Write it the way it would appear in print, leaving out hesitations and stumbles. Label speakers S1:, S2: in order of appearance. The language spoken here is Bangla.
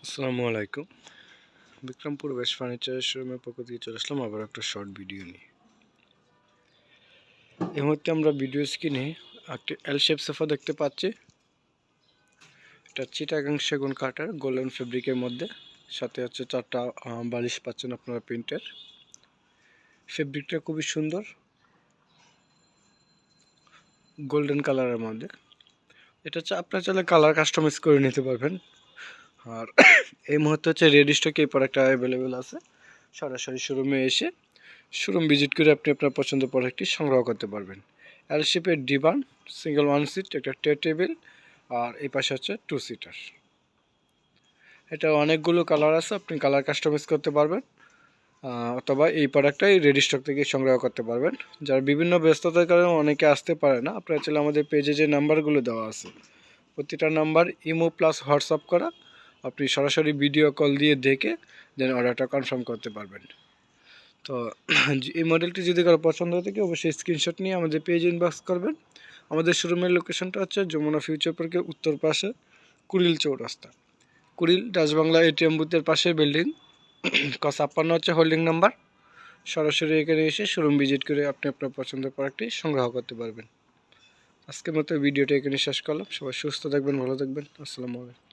S1: আসসালামু আলাইকুম। বিক্রমপুর ওয়েস্ট ফার্নিচার শোরুমের পক্ষ থেকে চলে আসলাম আবার একটা শর্ট ভিডিও নিয়ে। এই মুহূর্তে আমরা ভিডিও স্ক্রিনে একটি এল শেপ সোফা দেখতে পাচ্ছি। এটা চিটাগাং সেগুন কাঠের গোল্ডেন ফেব্রিকের মধ্যে, সাথে হচ্ছে 4টা বালিশ পাচ্ছেন আপনারা প্রিন্টের। ফেব্রিকটা খুবই সুন্দর, গোল্ডেন কালারের মধ্যে। এটা হচ্ছে আপনারা চাইলে কালার কাস্টমাইজ করে নিতে পারবেন। আর এই মুহূর্তে হচ্ছে রেডি স্টকে এই প্রোডাক্টটা অ্যাভেলেবেল আছে। সরাসরি শোরুমে এসে শোরুম ভিজিট করে আপনি আপনার পছন্দের প্রোডাক্টটি সংগ্রহ করতে পারবেন। এল শেপের ডিভান, সিঙ্গেল 1 সিট, একটা টেবিল, আর এই পাশে হচ্ছে 2 সিটার। এটা অনেকগুলো কালার আছে, আপনি কালার কাস্টমাইজ করতে পারবেন, অথবা এই প্রোডাক্টটাই রেডি স্টক থেকে সংগ্রহ করতে পারবেন। যার বিভিন্ন ব্যস্ততার কারণে অনেকে আসতে পারে না, আপনারা চাইলে আমাদের পেজে যে নাম্বারগুলো দেওয়া আছে প্রতিটা নাম্বার ইমো প্লাস হোয়াটসঅ্যাপ করা, আপনি সরাসরি ভিডিও কল দিয়ে দেখে দেন অর্ডারটা কনফার্ম করতে পারবেন। তো এই মডেলটি যদি কারো পছন্দ হয়ে থাকে অবশ্যই স্ক্রিনশট নিয়ে আমাদের পেজে ইনবক্স করবেন। আমাদের শোরুমের লোকেশনটা হচ্ছে যমুনা ফিউচার পার্কের উত্তর পাশে কুড়িল চৌরাস্তা, কুড়িল ডাচবাংলা এটিএম বুথের পাশে বিল্ডিং ক56 হচ্ছে হোল্ডিং নাম্বার। সরাসরি এখানে এসে শোরুম ভিজিট করে আপনি আপনার পছন্দের প্রোডাক্টটি সংগ্রহ করতে পারবেন। আজকের মতো ভিডিওটা এখানে শেষ করলাম। সবাই সুস্থ থাকবেন, ভালো থাকবেন। আসসালামু আলাইকুম।